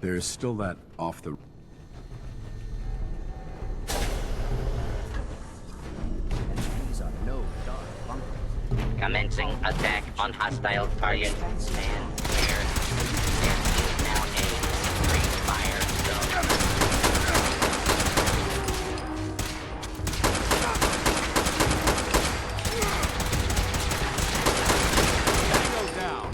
There's still that off the... These are no dark bunkers. Commencing attack on hostile target. Stand clear. This is now a free fire zone. Go down.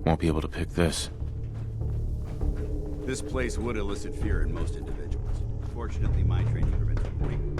Won't be able to pick this. This place would elicit fear in most individuals. Fortunately, my training prevents me from...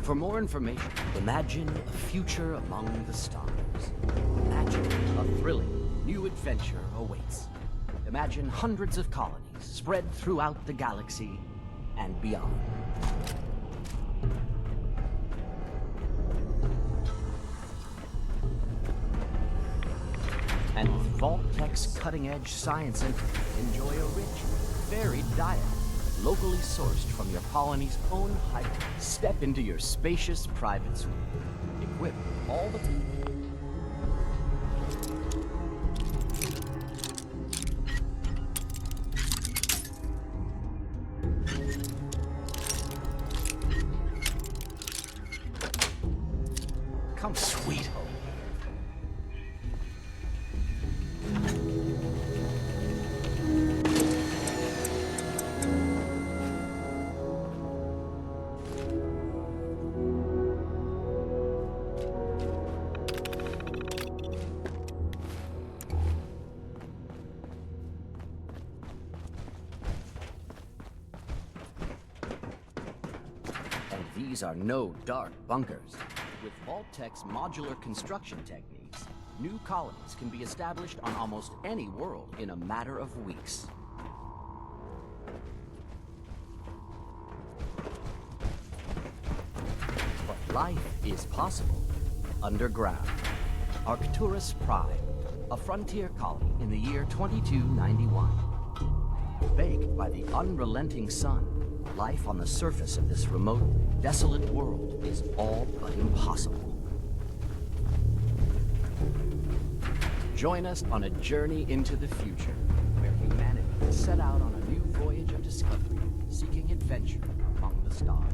For more information, imagine a future among the stars. Imagine a thrilling new adventure awaits. Imagine hundreds of colonies spread throughout the galaxy and beyond. And with Vault-Tech's cutting-edge science, and enjoy a rich, varied diet, locally sourced from your colony's own height. Step into your spacious private suite, equipped with all the... comfort. Sweet. And these are no dark bunkers. With Vault-Tech's modular construction techniques, new colonies can be established on almost any world in a matter of weeks. But life is possible underground. Arcturus Prime, a frontier colony in the year 2291. Baked by the unrelenting sun, life on the surface of this remote, desolate world is all but impossible. Join us on a journey into the future, where humanity will set out on a new voyage of discovery, seeking adventure among the stars.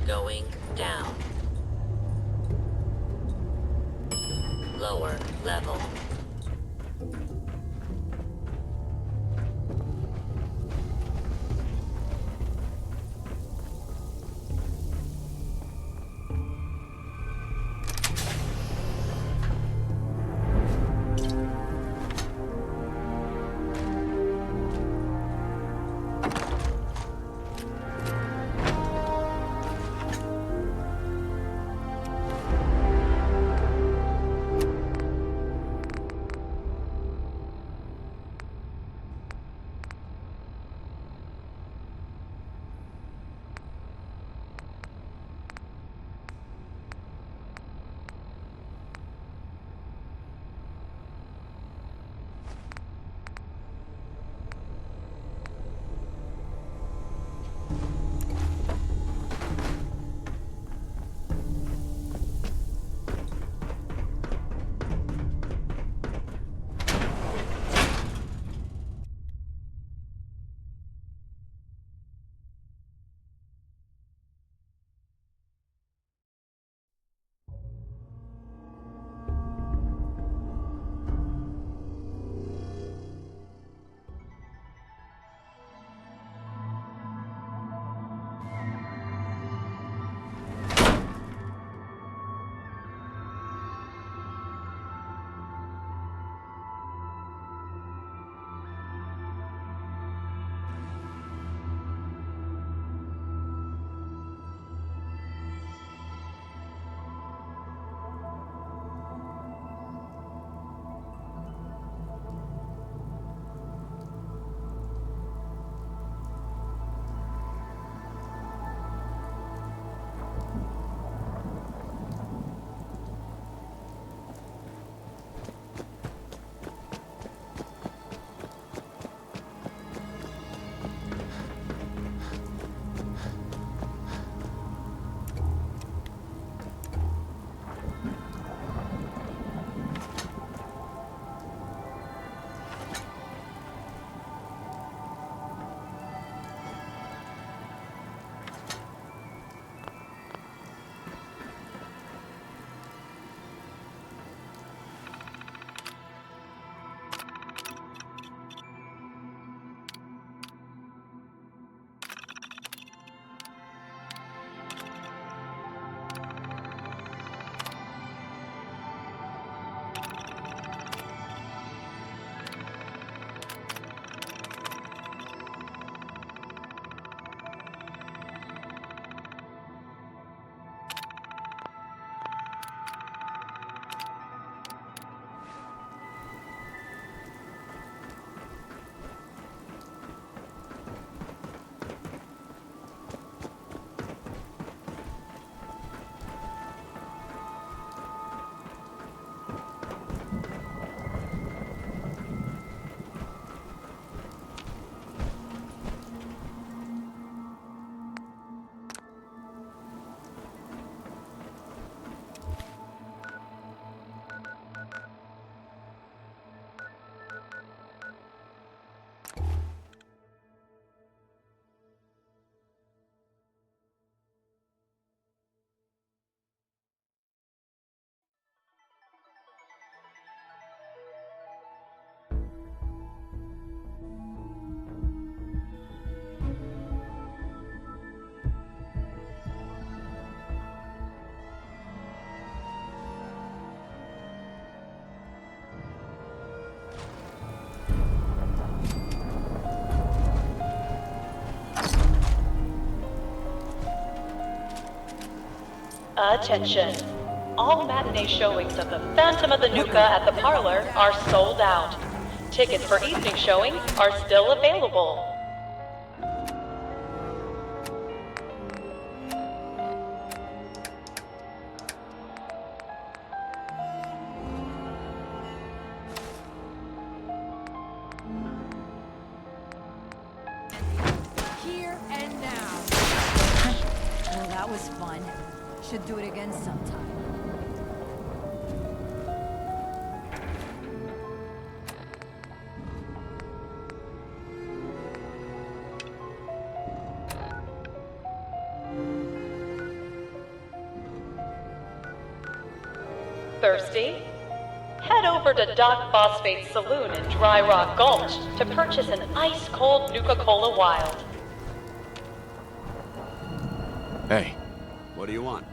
Going down. Lower level. Attention. All matinee showings of The Phantom of the Nuka at the Parlor are sold out. Tickets for evening showing are still available. Here and now. Well, that was fun. Should do it again sometime. Thirsty? Head over to Doc Phosphate's Saloon in Dry Rock Gulch to purchase an ice-cold Nuka-Cola Wild. Hey, What do you want?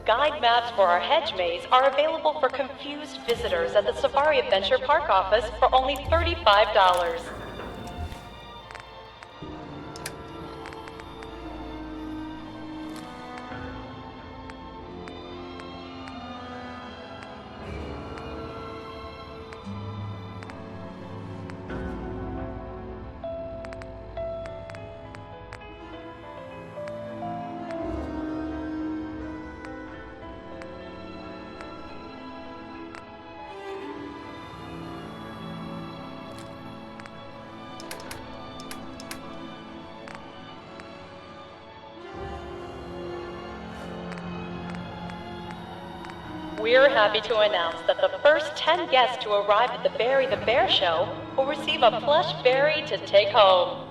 Guide maps for our hedge maze are available for confused visitors at the Safari Adventure Park office for only $35. We're happy to announce that the first 10 guests to arrive at the Barry the Bear show will receive a plush berry to take home.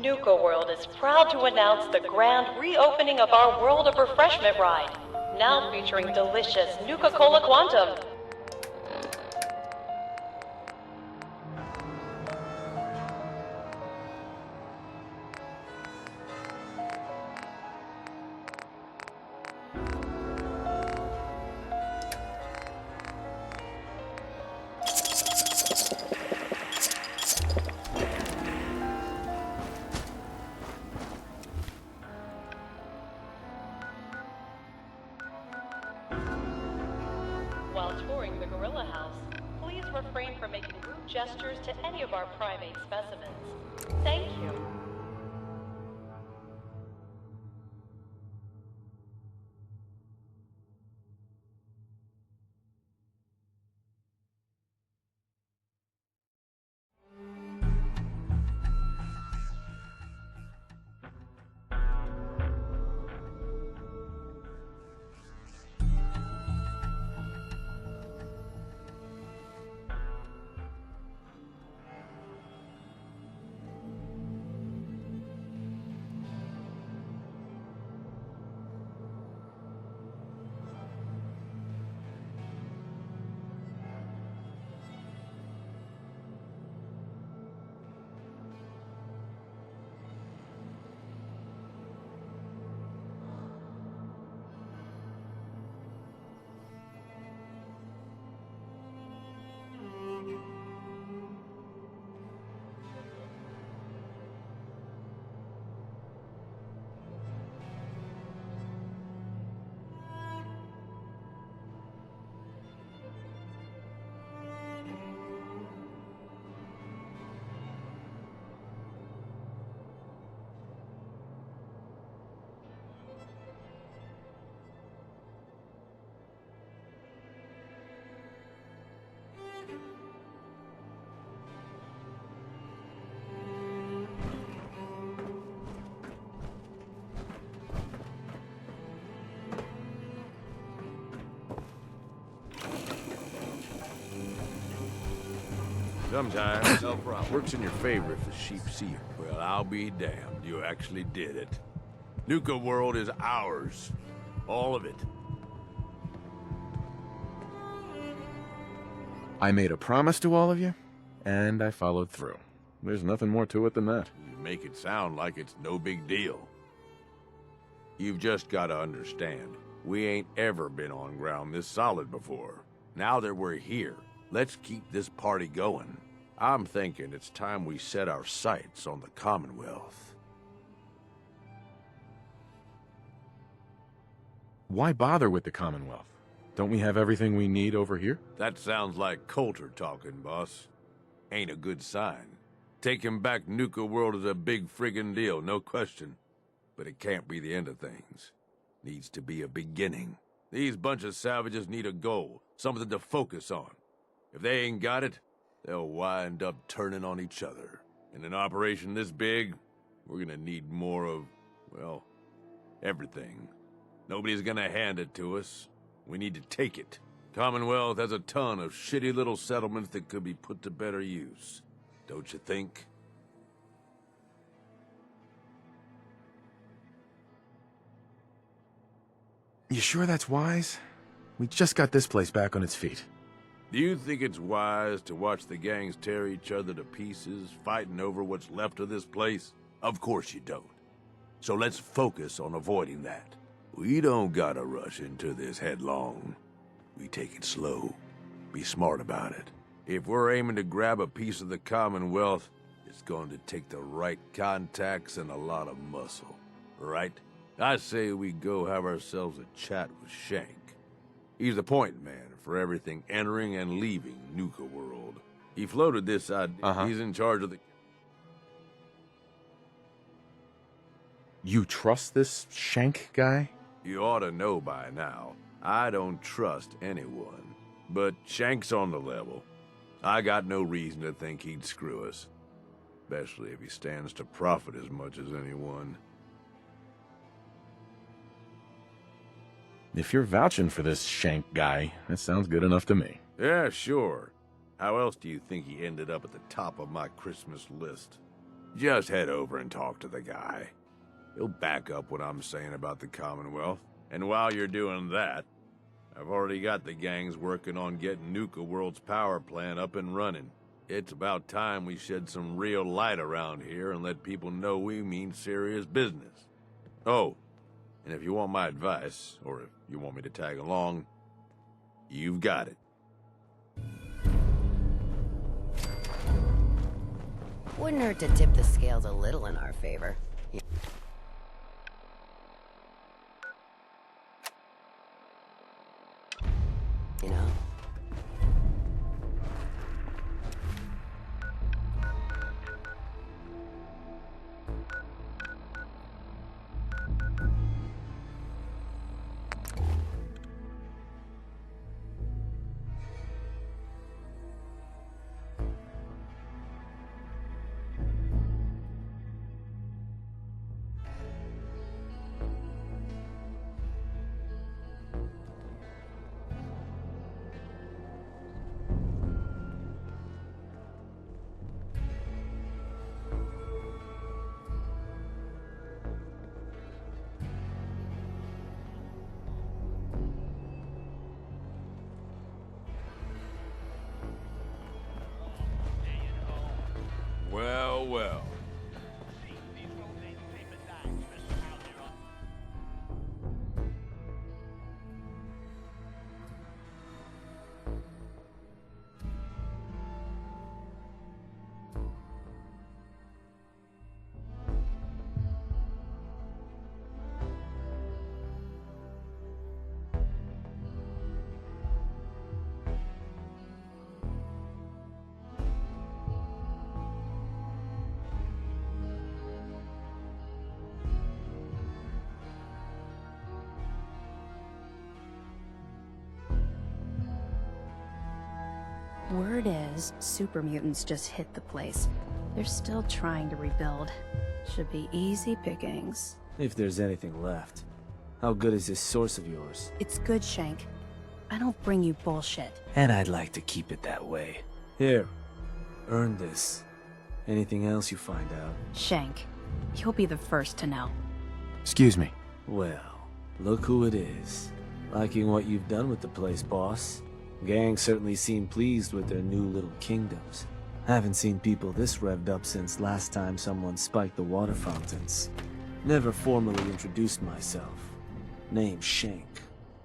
Nuka World is proud to announce the grand reopening of our World of Refreshment ride, now featuring delicious Nuka-Cola Quantum. While touring the Gorilla House, please refrain from making rude gestures to any of our primate specimens. Thank you. Sometimes No problem. works in your favor if the sheep see you. Well, I'll be damned. You actually did it. Nuka World is ours. All of it. I made a promise to all of you, and I followed through. There's nothing more to it than that. You make it sound like it's no big deal. You've just got to understand, we ain't ever been on ground this solid before. Now that we're here, let's keep this party going. I'm thinking it's time we set our sights on the Commonwealth. Why bother with the Commonwealth? Don't we have everything we need over here? That sounds like Coulter talking, boss. Ain't a good sign. Taking back Nuka World is a big friggin' deal, no question. But it can't be the end of things. Needs to be a beginning. These bunch of savages need a goal, something to focus on. If they ain't got it, they'll wind up turning on each other. In an operation this big, we're gonna need more of, well, everything. Nobody's gonna hand it to us. We need to take it. Commonwealth has a ton of shitty little settlements that could be put to better use. Don't you think? You sure that's wise? We just got this place back on its feet. Do you think it's wise to watch the gangs tear each other to pieces, fighting over what's left of this place? Of course you don't. So let's focus on avoiding that. We don't gotta rush into this headlong. We take it slow. Be smart about it. If we're aiming to grab a piece of the Commonwealth, it's going to take the right contacts and a lot of muscle. Right? I say we go have ourselves a chat with Shank. He's the point man for everything entering and leaving Nuka World. He floated this idea. He's in charge of the... You trust this Shank guy? You ought to know by now. I don't trust anyone. But Shank's on the level. I got no reason to think he'd screw us. Especially if he stands to profit as much as anyone. If you're vouching for this Shank guy, that sounds good enough to me. Yeah, sure. How else do you think he ended up at the top of my Christmas list? Just head over and talk to the guy. He'll back up what I'm saying about the Commonwealth. And while you're doing that, I've already got the gangs working on getting Nuka World's power plant up and running. It's about time we shed some real light around here and let people know we mean serious business. Oh, and if you want my advice, or if you want me to tag along, you've got it. Wouldn't hurt to tip the scales a little in our favor. You know? Well, well. Word is, super mutants just hit the place. They're still trying to rebuild. Should be easy pickings. If there's anything left. How good is this source of yours? It's good, Shank. I don't bring you bullshit. And I'd like to keep it that way. Here, earned this. Anything else you find out? Shank. You'll be the first to know. Excuse me. Well, look who it is. Liking what you've done with the place, boss. Gang certainly seem pleased with their new little kingdoms. Haven't seen people this revved up since last time someone spiked the water fountains. Never formally introduced myself. Name's Shank.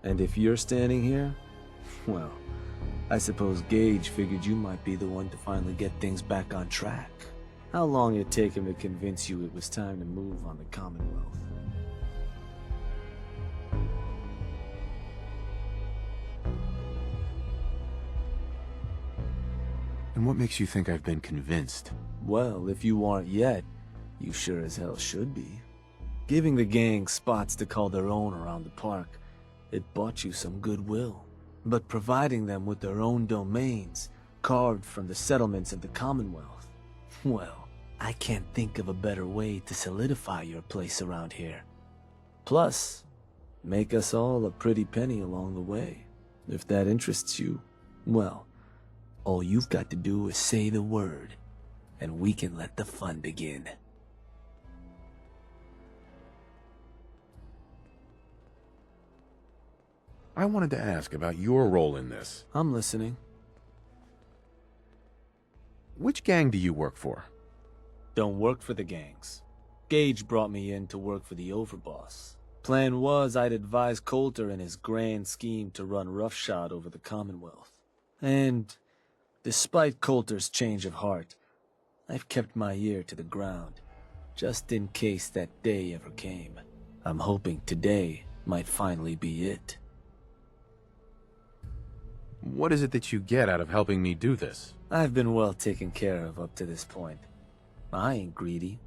And if you're standing here, well, I suppose Gage figured you might be the one to finally get things back on track. How long it take him to convince you it was time to move on the Commonwealth? And what makes you think I've been convinced? Well, if you aren't yet, you sure as hell should be. Giving the gang spots to call their own around the park, it bought you some goodwill. But providing them with their own domains, carved from the settlements of the Commonwealth, well, I can't think of a better way to solidify your place around here. Plus, make us all a pretty penny along the way. If that interests you, well, all you've got to do is say the word, and we can let the fun begin. I wanted to ask about your role in this. I'm listening. Which gang do you work for? Don't work for the gangs. Gage brought me in to work for the overboss. Plan was I'd advise Coulter in his grand scheme to run roughshod over the Commonwealth. And despite Coulter's change of heart, I've kept my ear to the ground, just in case that day ever came. I'm hoping today might finally be it. What is it that you get out of helping me do this? I've been well taken care of up to this point. I ain't greedy,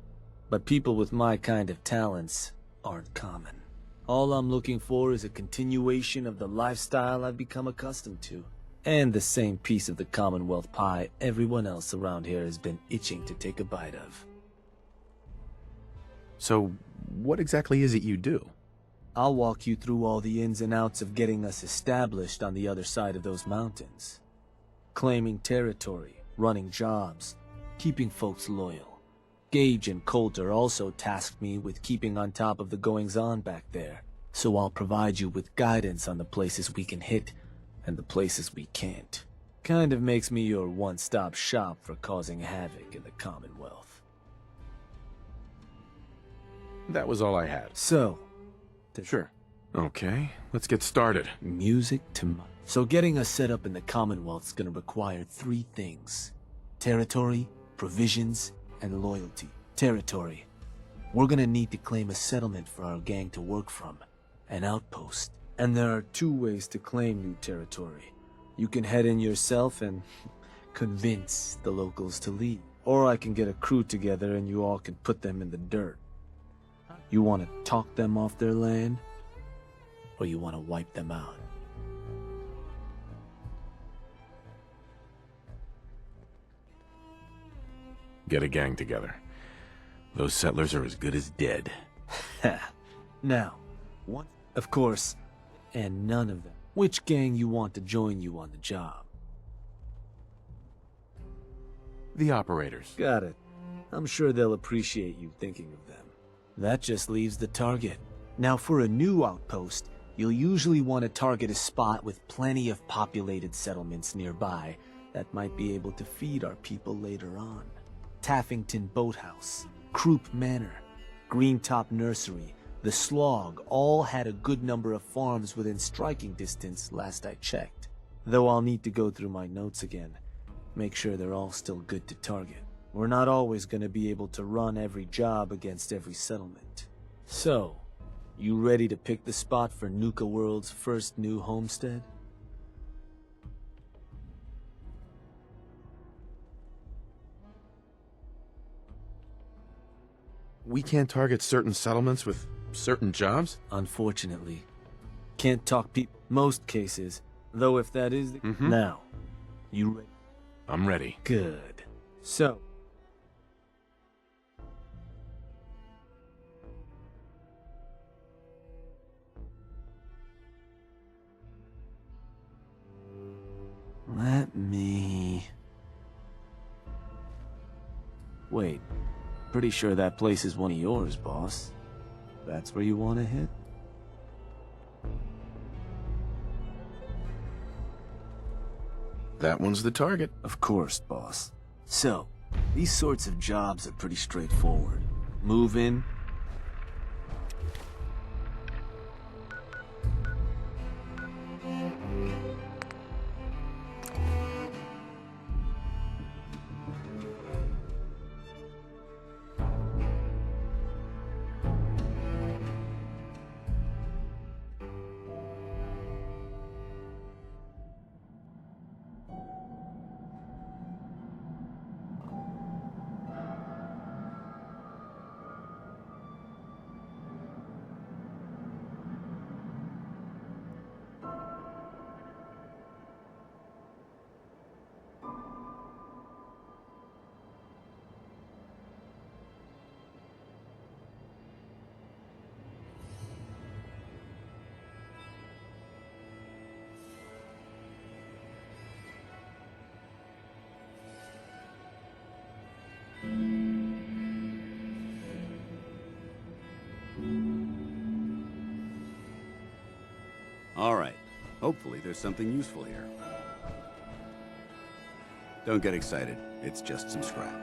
but people with my kind of talents aren't common. All I'm looking for is a continuation of the lifestyle I've become accustomed to, and the same piece of the Commonwealth pie everyone else around here has been itching to take a bite of. So, what exactly is it you do? I'll walk you through all the ins and outs of getting us established on the other side of those mountains. Claiming territory, running jobs, keeping folks loyal. Gage and Coulter also tasked me with keeping on top of the goings-on back there, so I'll provide you with guidance on the places we can hit and the places we can't. Kind of makes me your one-stop shop for causing havoc in the Commonwealth. That was all I had. So, Sure. Okay, let's get started. music to my... So getting us set up in the Commonwealth's gonna require 3 things. Territory, provisions, and loyalty. Territory. We're gonna need to claim a settlement for our gang to work from. An outpost. And there are 2 ways to claim new territory. You can head in yourself and convince the locals to leave. Or I can get a crew together and you all can put them in the dirt. You want to talk them off their land? Or you want to wipe them out? Get a gang together. Those settlers are as good as dead. Now, one, of course, and none of them. Which gang you want to join you on the job? The operators. Got it. I'm sure they'll appreciate you thinking of them. That just leaves the target. Now, for a new outpost, you'll usually want to target a spot with plenty of populated settlements nearby that might be able to feed our people later on. Taffington Boathouse, Croup Manor, Greentop Nursery, the Slog all had a good number of farms within striking distance last I checked. Though I'll need to go through my notes again, make sure they're all still good to target. We're not always going to be able to run every job against every settlement. So, you ready to pick the spot for Nuka World's first new homestead? We can't target certain settlements with certain jobs? Unfortunately. Can't talk people most cases, though if that is the... Now, you ready? I'm ready. Good. So... Let me... Wait, pretty sure that place is one of yours, boss. That's where you want to hit? That one's the target. Of course, boss. So, these sorts of jobs are pretty straightforward. Move in. All right. Hopefully there's something useful here. Don't get excited. It's just some scrap.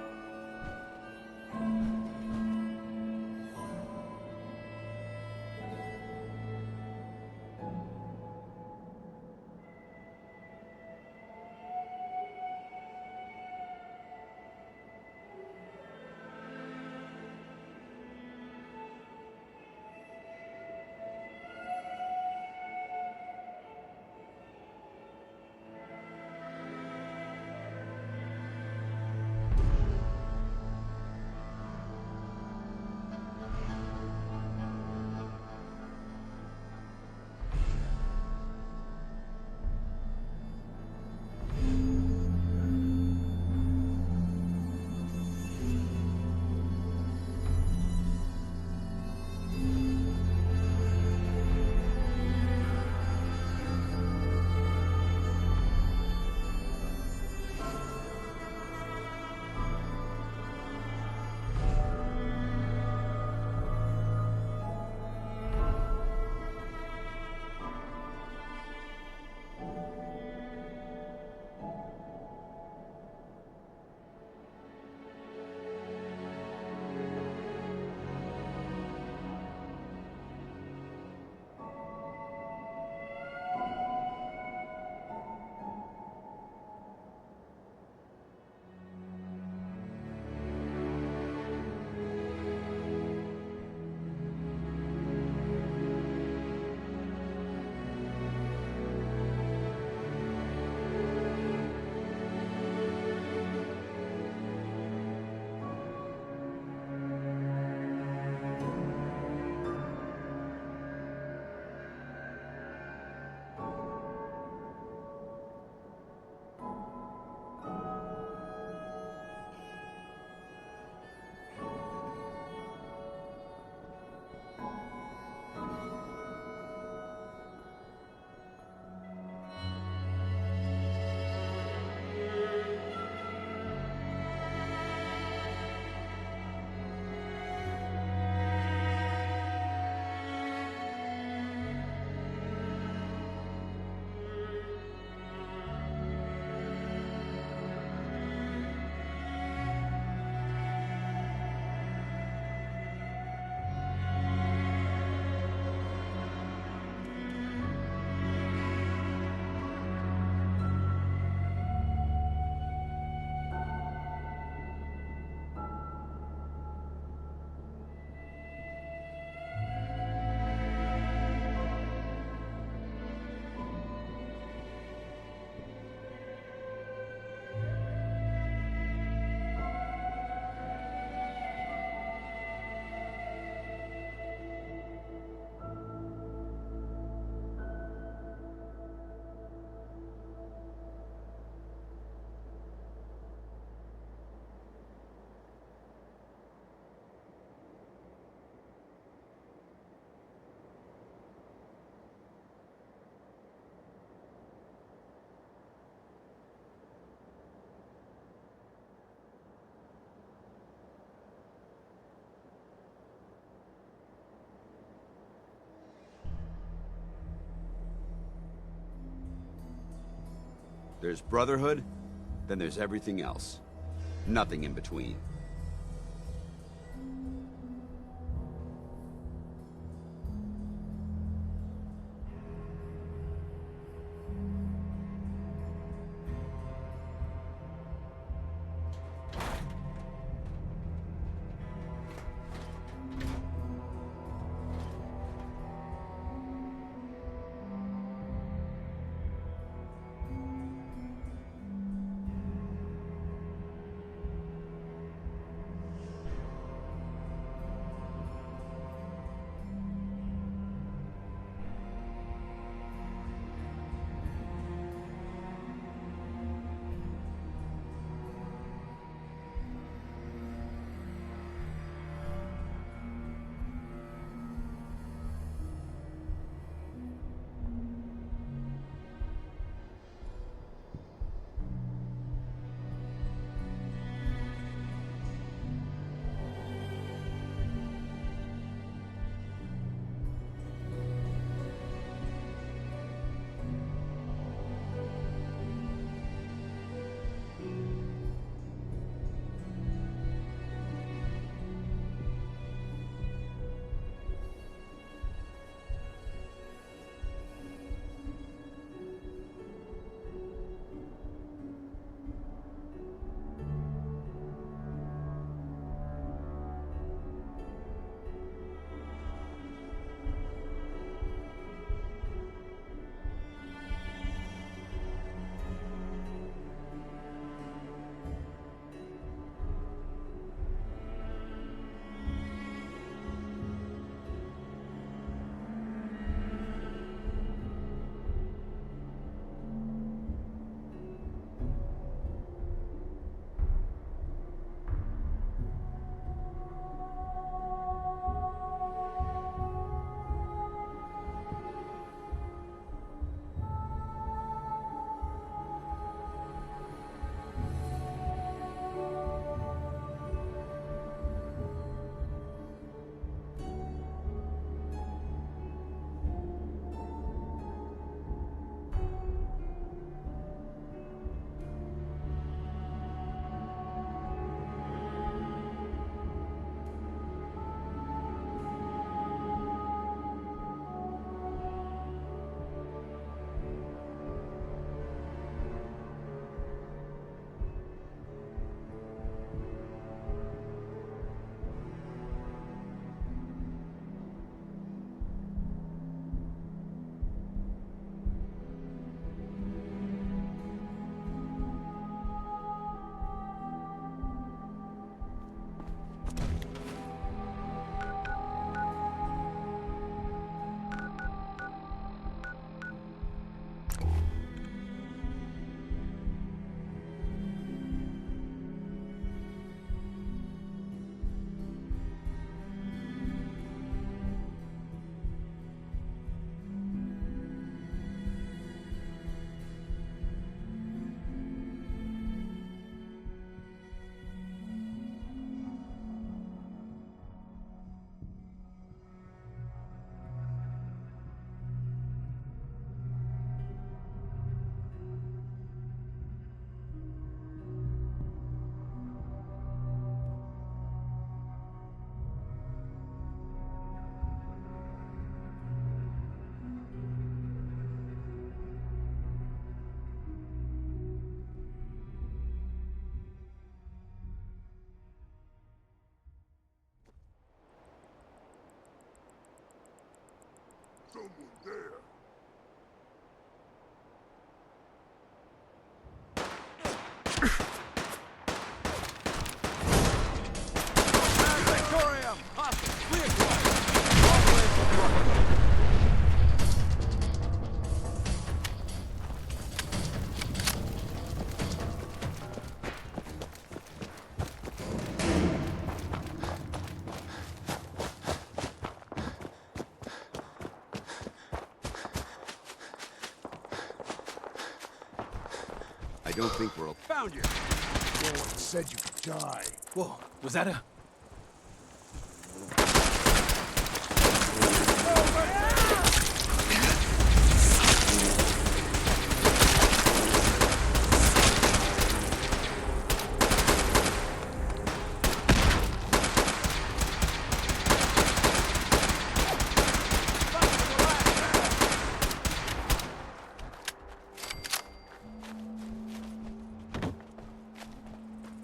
There's Brotherhood, then there's everything else. Nothing in between. I don't think we're... Found you! No one said you could die. Whoa, was that a...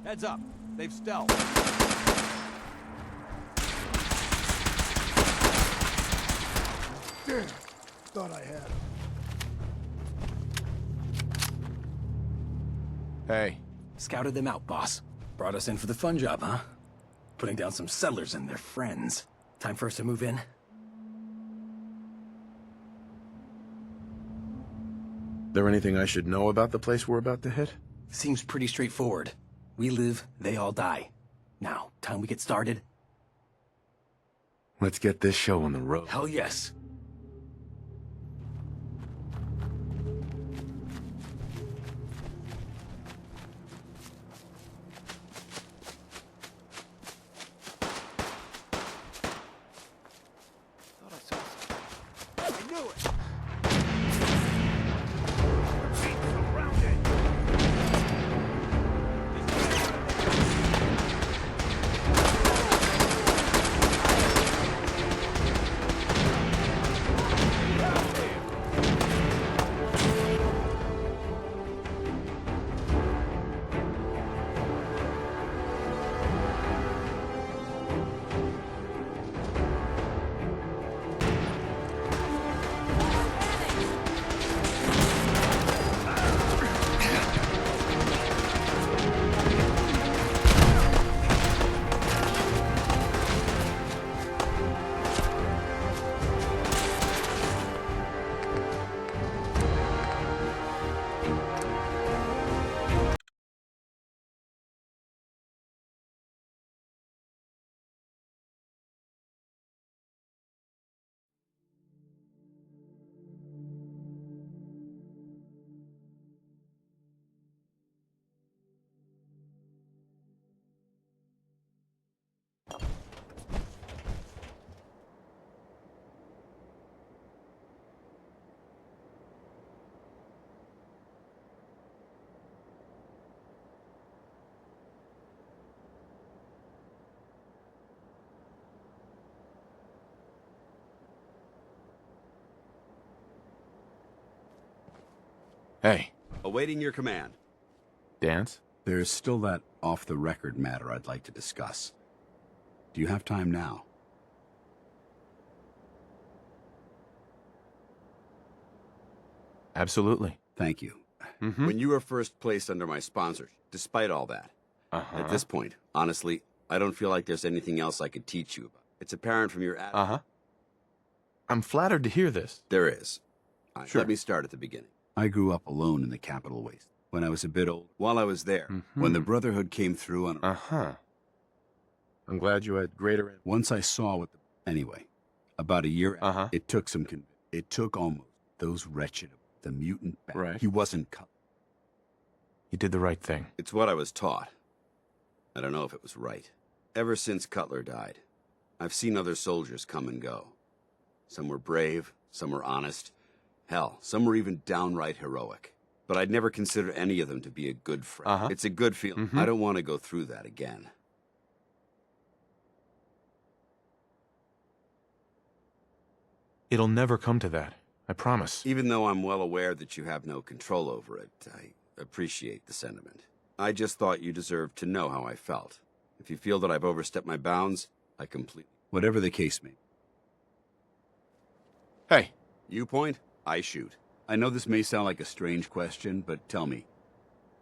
Heads up. They've stealth. Damn. Thought I had him. Hey. Scouted them out, boss. Brought us in for the fun job, huh? Putting down some settlers and their friends. Time for us to move in? There anything I should know about the place we're about to hit? Seems pretty straightforward. We live, they all die. Now, time we get started? Let's get this show on the road. Hell yes. Hey. Awaiting your command. Dance? There's still that off-the-record matter I'd like to discuss. Do you have time now? Absolutely. Thank you. Mm-hmm. When you were first placed under my sponsorship, despite all that, at this point, honestly, I don't feel like there's anything else I could teach you about. It's apparent from your attitude. I'm flattered to hear this. There is. Sure. Let me start at the beginning. I grew up alone in the capital waste. When I was a bit old, while I was there, when the Brotherhood came through on... I'm glad you had greater... Once I saw what the... Anyway, about a year after, it took some... It took almost those wretched... The mutant... Right. He wasn't... You did the right thing. It's what I was taught. I don't know if it was right. Ever since Cutler died, I've seen other soldiers come and go. Some were brave, some were honest. Hell, some were even downright heroic. But I'd never consider any of them to be a good friend. It's a good feeling. I don't want to go through that again. It'll never come to that. I promise. Even though I'm well aware that you have no control over it, I appreciate the sentiment. I just thought you deserved to know how I felt. If you feel that I've overstepped my bounds, I completely... Whatever the case may be. Hey. You point, I shoot. I know this may sound like a strange question, but tell me,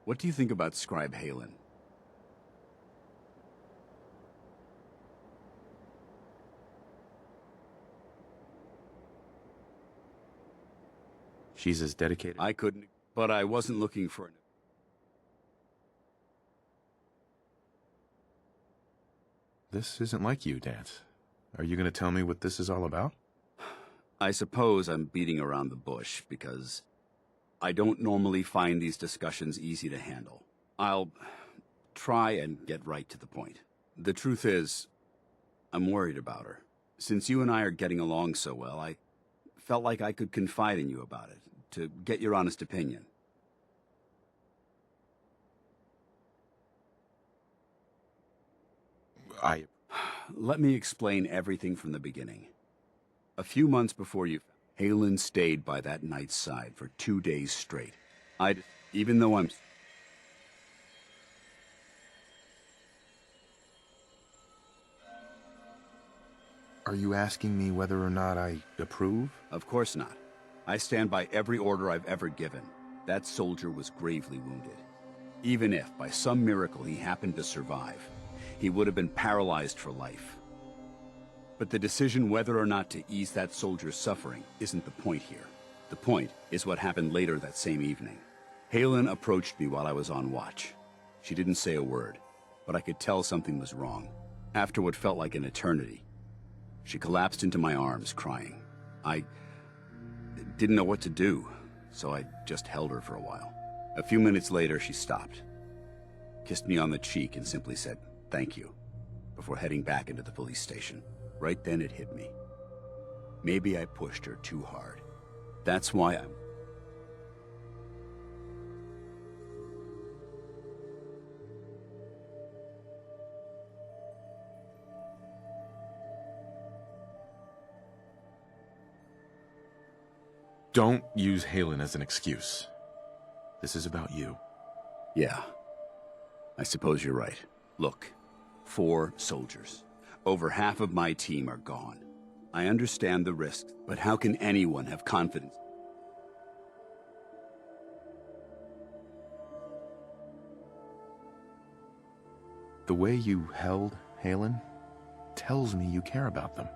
what do you think about Scribe Halen? She's as dedicated. I couldn't, but I wasn't looking for an... This isn't like you, Dance. Are you going to tell me what this is all about? I suppose I'm beating around the bush because I don't normally find these discussions easy to handle. I'll try and get right to the point. The truth is, I'm worried about her. Since you and I are getting along so well, I felt like I could confide in you about it, to get your honest opinion. Let me explain everything from the beginning. A few months before you... Halen stayed by that knight's side for 2 days straight. Even though I'm... Are you asking me whether or not I approve? Of course not. I stand by every order I've ever given. That soldier was gravely wounded. Even if, by some miracle, he happened to survive, he would have been paralyzed for life. But the decision whether or not to ease that soldier's suffering isn't the point here. The point is what happened later that same evening. Halen approached me while I was on watch. She didn't say a word, but I could tell something was wrong. After what felt like an eternity, she collapsed into my arms, crying. I didn't know what to do, so I just held her for a while. A few minutes later, she stopped, kissed me on the cheek, and simply said, "Thank you," before heading back into the police station. Right then it hit me. Maybe I pushed her too hard. That's why I'm... Don't use Halen as an excuse. This is about you. Yeah, I suppose you're right. Look, 4 soldiers. Over half of my team are gone. I understand the risks, but how can anyone have confidence? The way you held Halen tells me you care about them,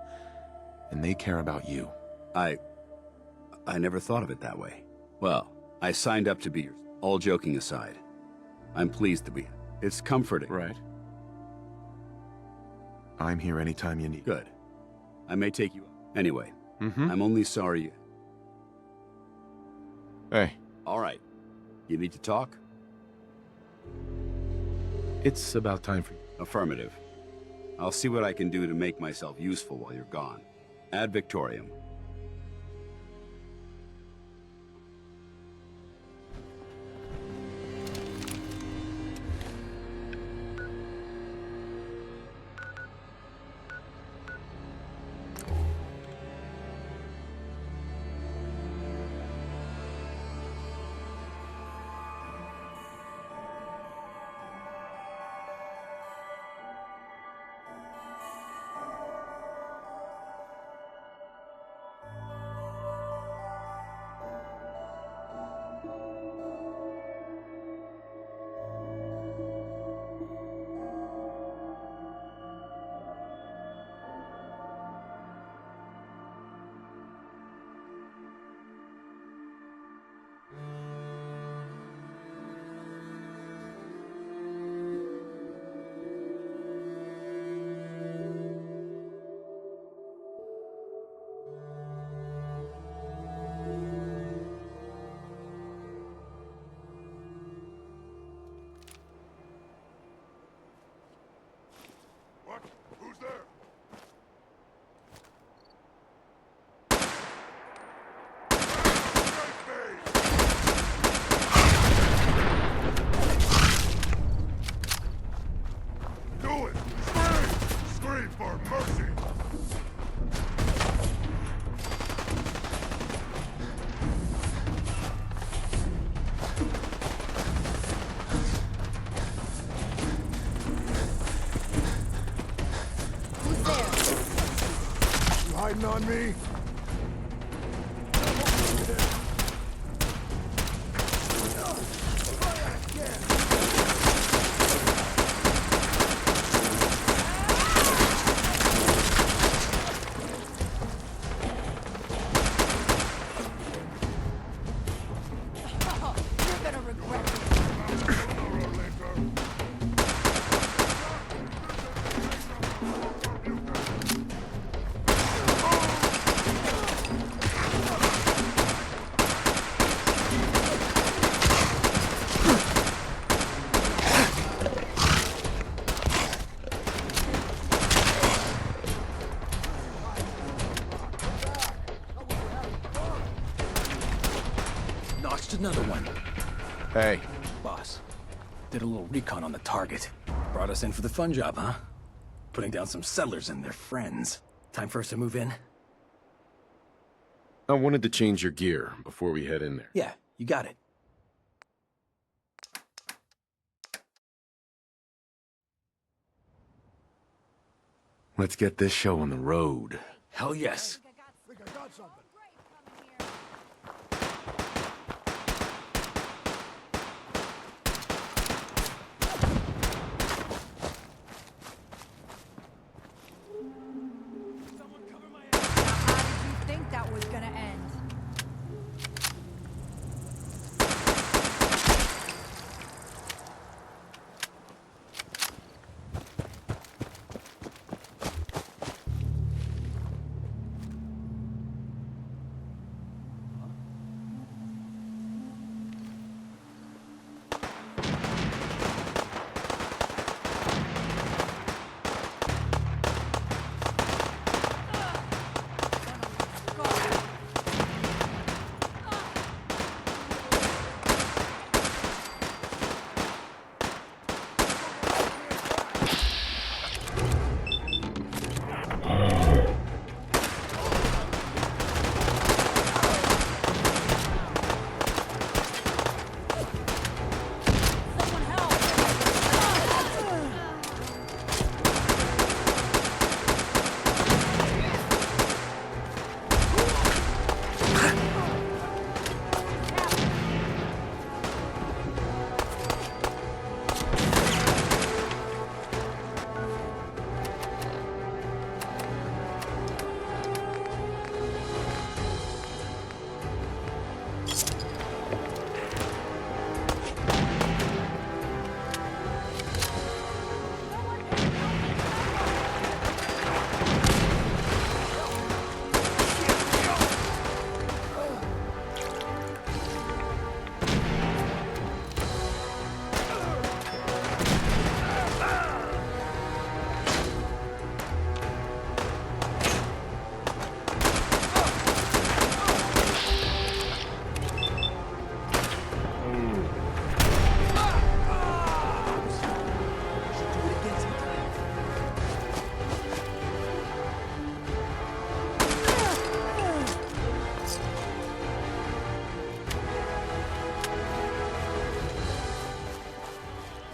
and they care about you. I never thought of it that way. Well, I signed up to be yours. All joking aside, I'm pleased to be. It's comforting. Right. I'm here anytime you need. Good. I may take you up. Anyway, Mm-hmm. I'm only sorry. Hey. All right. You need to talk? It's about time for you. Affirmative. I'll see what I can do to make myself useful while you're gone. Ad Victoriam. What? Who's there? Do it! Scream! Scream for mercy! You hiding on me? You're gonna regret it. Notched another one. Hey. Boss, did a little recon on the target. Brought us in for the fun job, huh? Putting down some settlers and their friends. Time for us to move in? I wanted to change your gear before we head in there. Yeah, you got it. Let's get this show on the road. Hell yes. Think I got something. How did you think that was gonna end?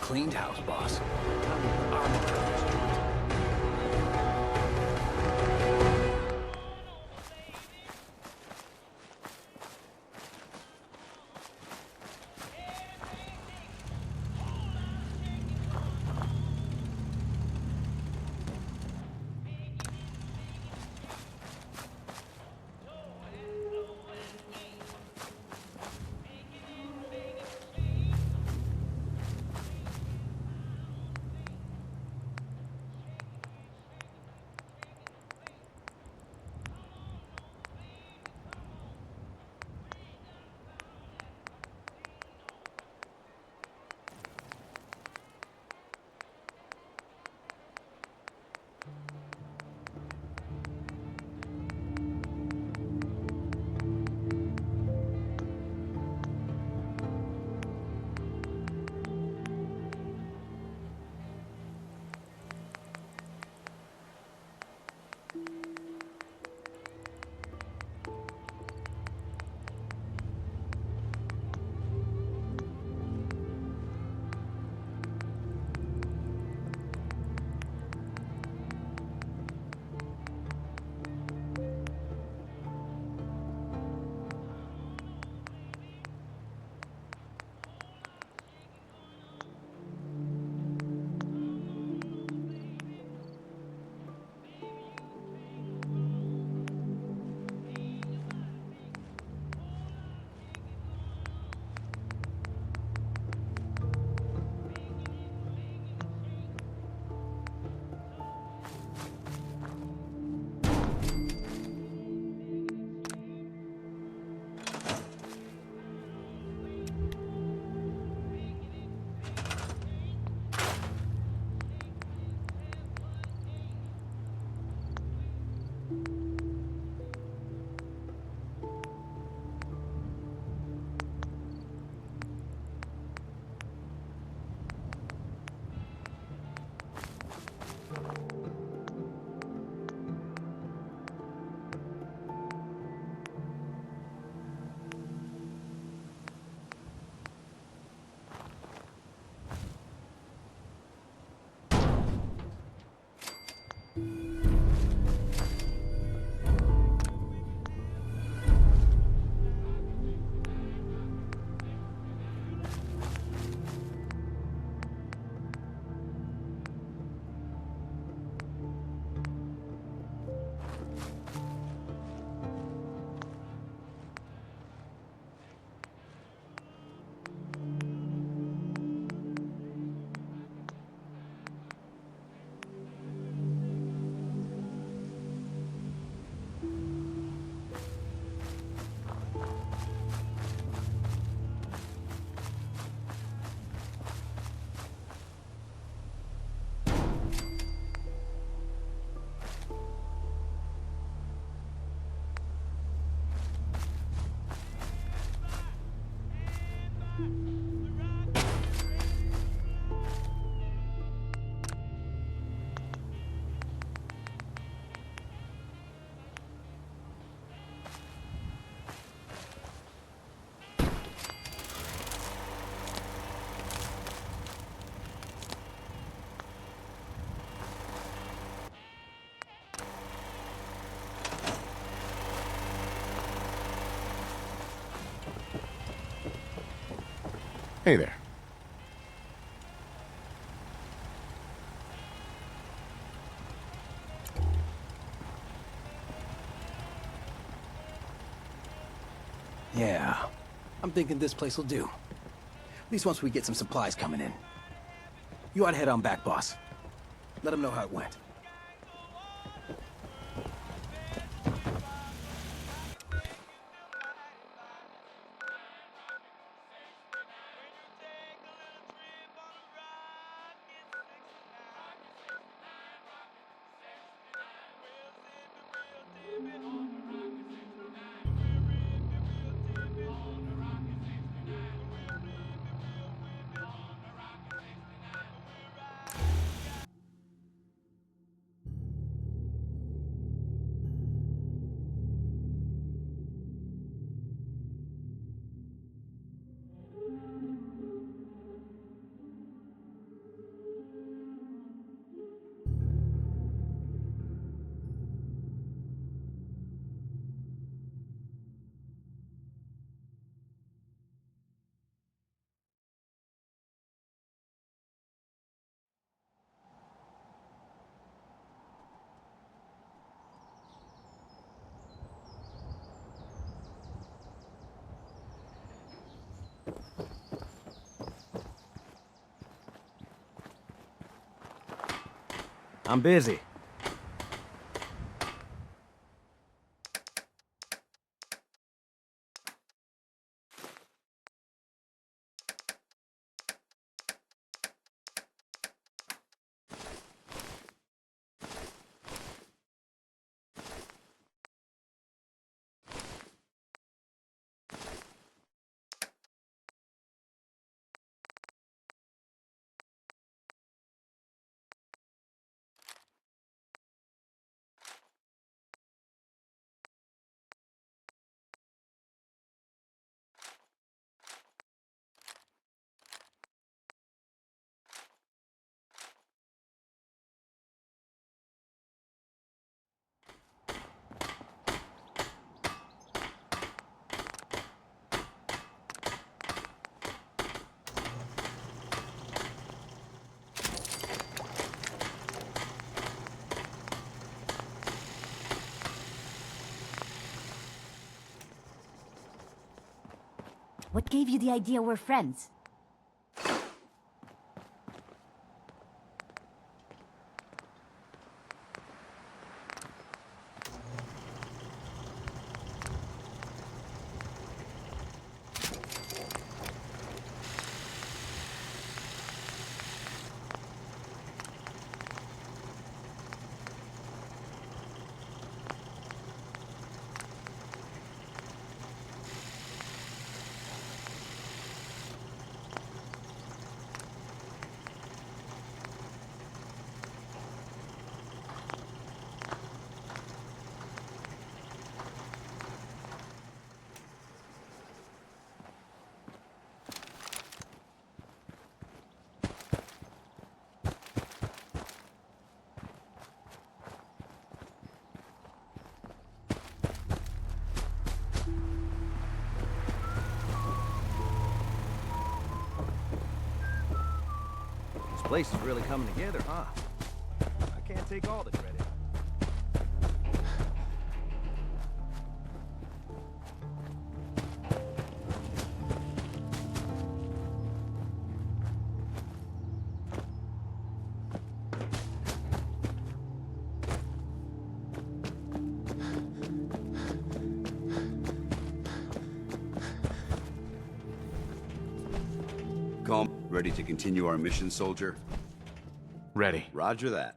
Cleaned house, boss. Hey there. Yeah. I'm thinking this place will do. At least once we get some supplies coming in. You ought to head on back, boss. Let them know how it went. I'm busy. What gave you the idea we're friends? This place is really coming together, huh? I can't take all the credit. Calm. Ready to continue our mission, soldier? Ready. Roger that.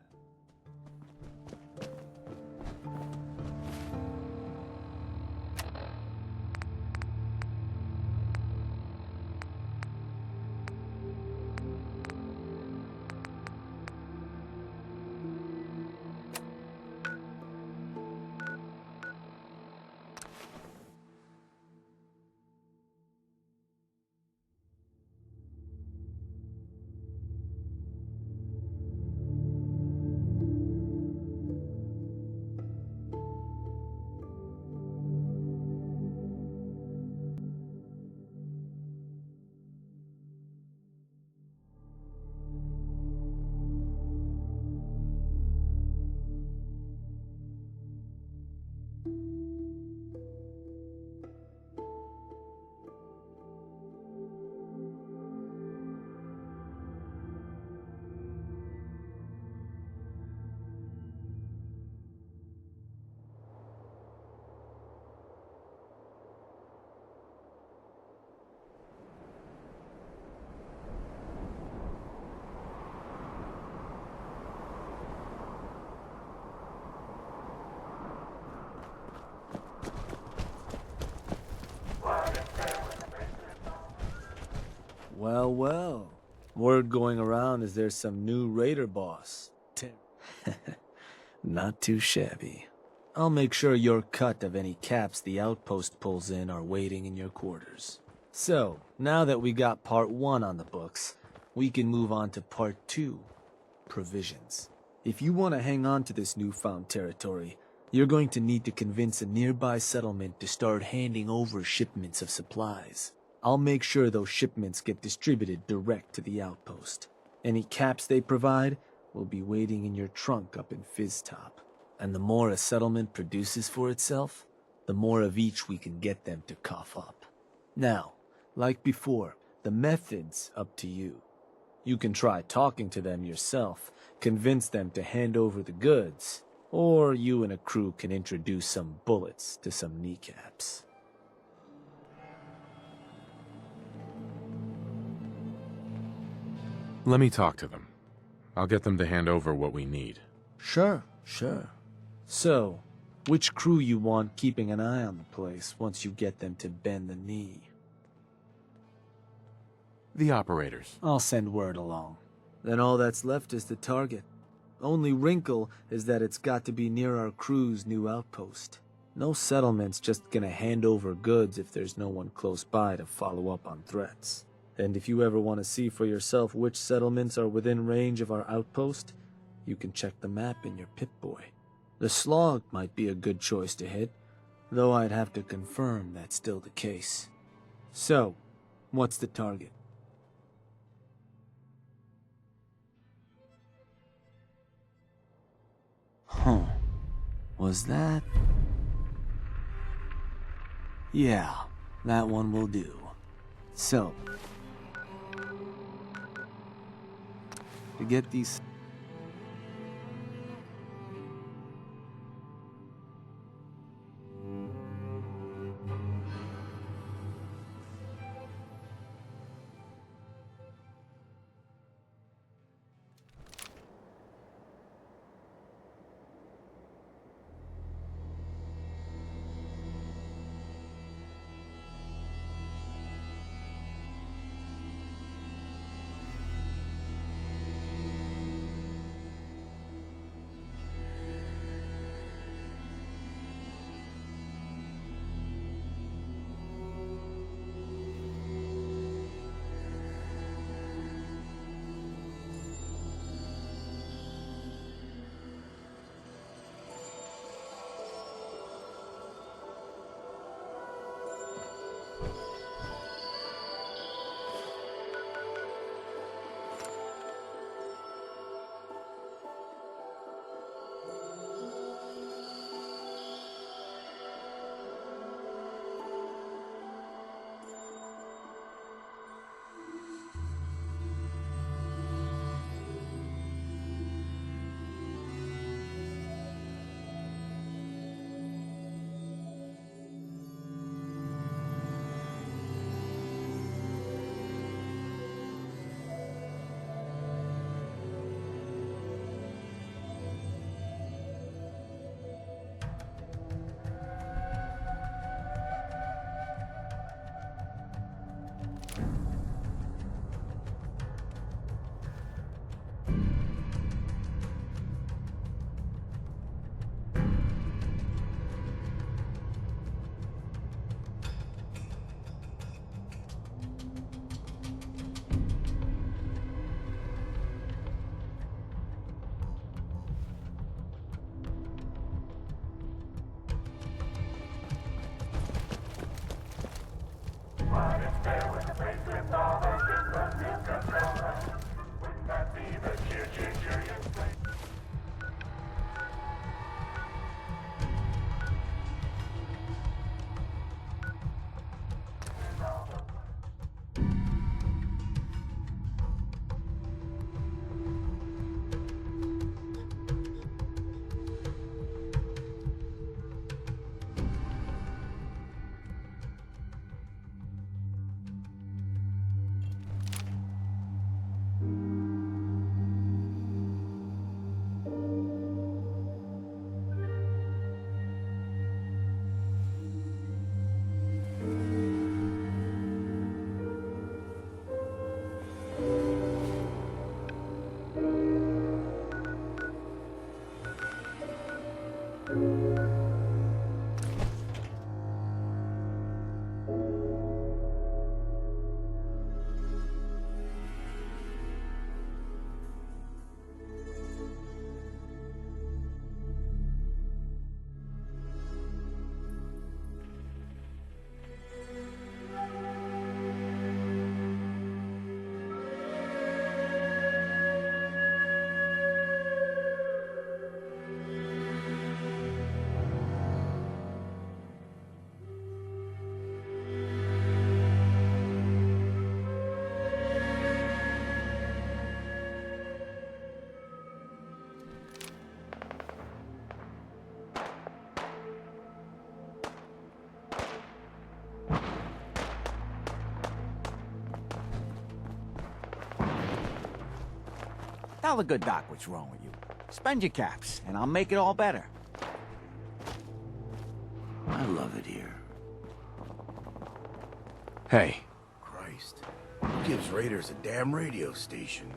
Well, well. Word going around is there's some new raider boss. Not too shabby. I'll make sure your cut of any caps the outpost pulls in are waiting in your quarters. So, now that we got part 1 on the books, we can move on to part 2, provisions. If you want to hang on to this newfound territory, you're going to need to convince a nearby settlement to start handing over shipments of supplies. I'll make sure those shipments get distributed direct to the outpost. Any caps they provide will be waiting in your trunk up in Fizztop. And the more a settlement produces for itself, the more of each we can get them to cough up. Now, like before, the method's up to you. You can try talking to them yourself, convince them to hand over the goods, or you and a crew can introduce some bullets to some kneecaps. Let me talk to them. I'll get them to hand over what we need. Sure. So, which crew you want keeping an eye on the place once you get them to bend the knee? The operators. I'll send word along. Then all that's left is the target. Only wrinkle is that it's got to be near our crew's new outpost. No settlement's just gonna hand over goods if there's no one close by to follow up on threats. And if you ever want to see for yourself which settlements are within range of our outpost, you can check the map in your Pip-Boy. The Slog might be a good choice to hit, though I'd have to confirm that's still the case. So, what's the target? Huh. Was that? Yeah, that one will do. So, to get these... Tell the good doc what's wrong with you. Spend your caps, and I'll make it all better. I love it here. Hey. Christ. Who gives raiders a damn radio station?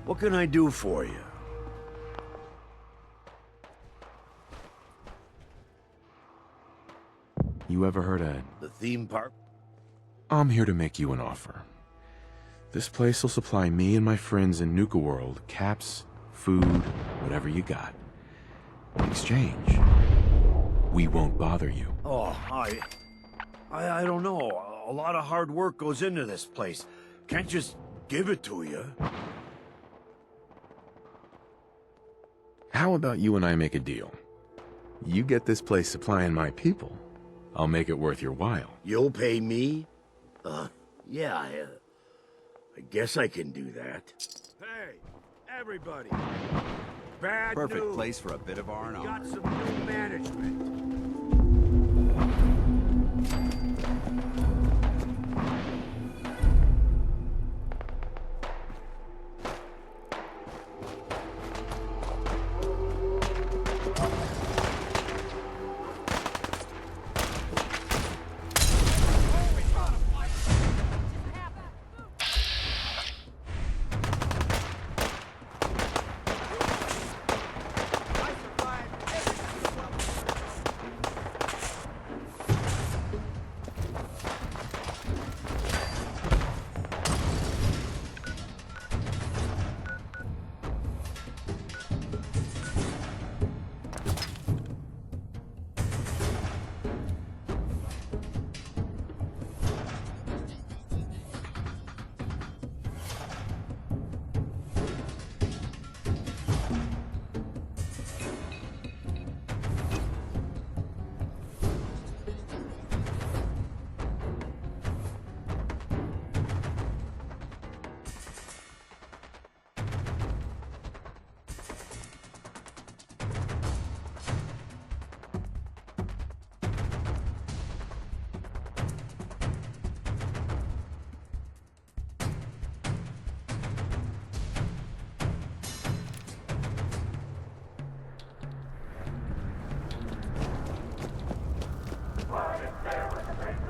What can I do for you? You ever heard of... The theme park? I'm here to make you an offer. This place will supply me and my friends in Nuka World caps, food, whatever you got. In exchange, we won't bother you. Oh, I don't know. A lot of hard work goes into this place. Can't just give it to you. How about you and I make a deal? You get this place supplying my people. I'll make it worth your while. You'll pay me? Yeah, I guess I can do that. Hey, everybody. Bad Perfect news. place for a bit of R&R. Got some new management.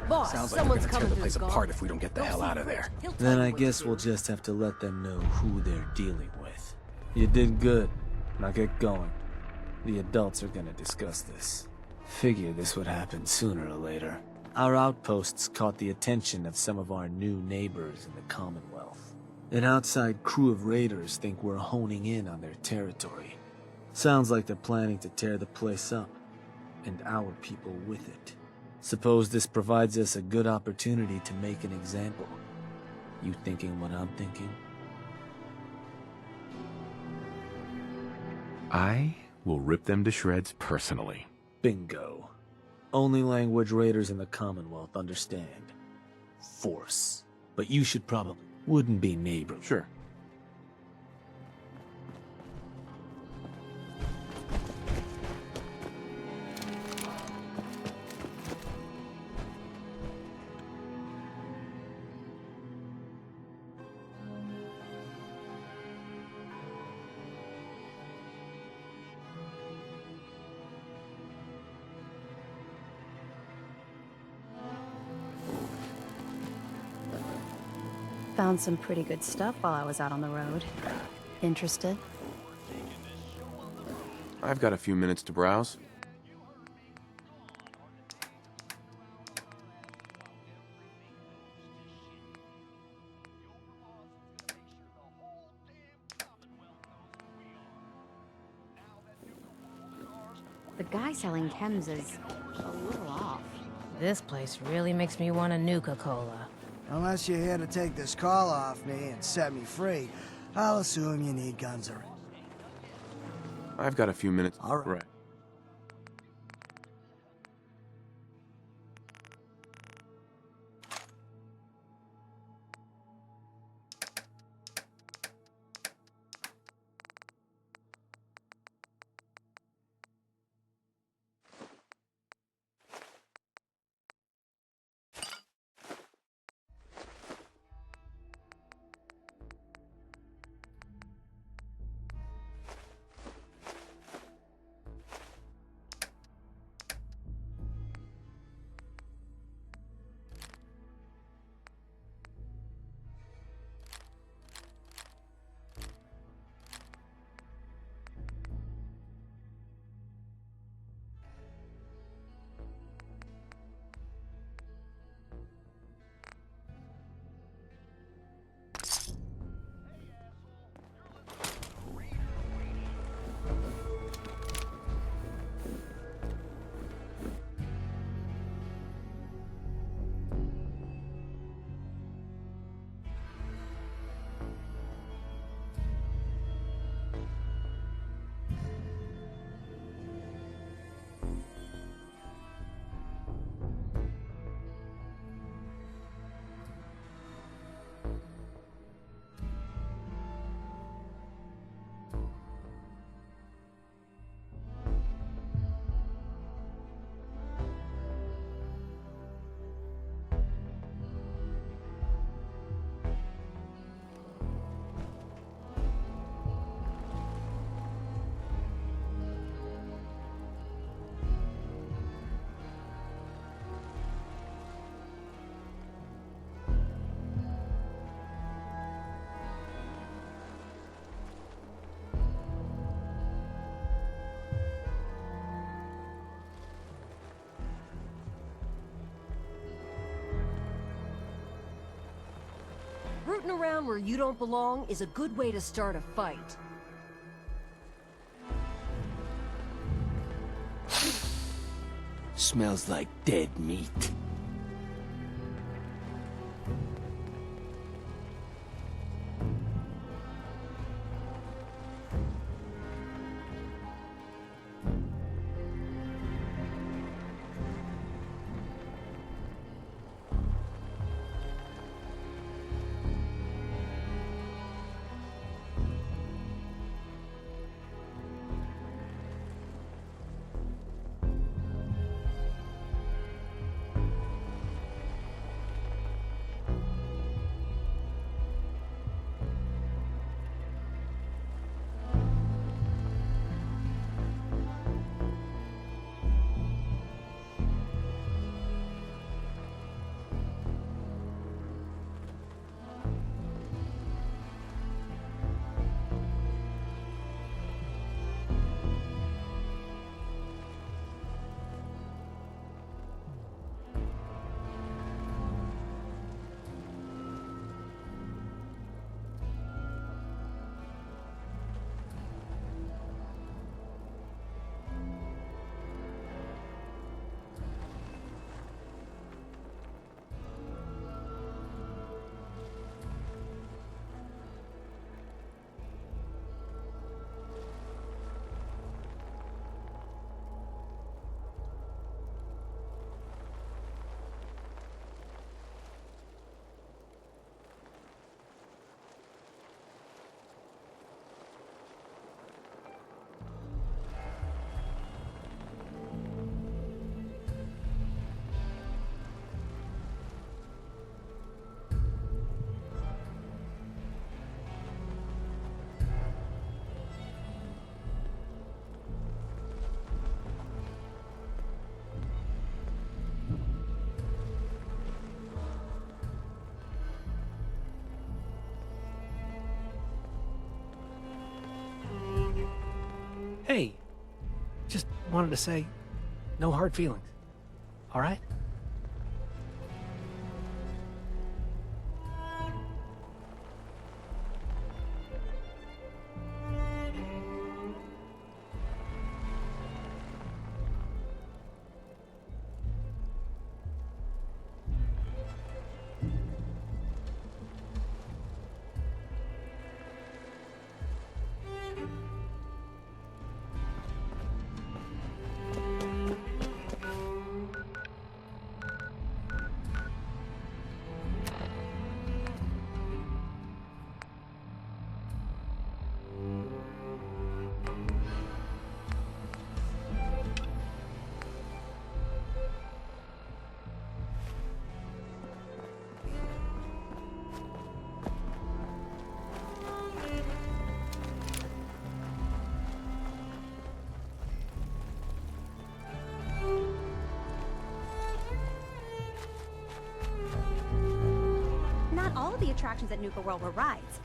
Boss, Sounds like we're someone's gonna tear coming the through place the apart guard. if we don't get the hell out of there. Then I guess we'll just have to let them know who they're dealing with. You did good. Now get going. The adults are gonna discuss this. Figure this would happen sooner or later. Our outposts caught the attention of some of our new neighbors in the Commonwealth. An outside crew of raiders think we're honing in on their territory. Sounds like they're planning to tear the place up, and our people with it. Suppose this provides us a good opportunity to make an example. You thinking what I'm thinking? I will rip them to shreds personally. Bingo. Only language raiders in the Commonwealth understand. Force. But you should probably... Wouldn't be neighborly. Sure. Found some pretty good stuff while I was out on the road. Interested? I've got a few minutes to browse. The guy selling chems is a little off. This place really makes me want a Nuka-Cola. Unless you're here to take this call off me and set me free, I'll assume you need guns already. I've got a few minutes. All right. Rooting around where you don't belong is a good way to start a fight. Smells like dead meat. Hey, just wanted to say, no hard feelings. All right? Not all of the attractions at Nuka World were rides.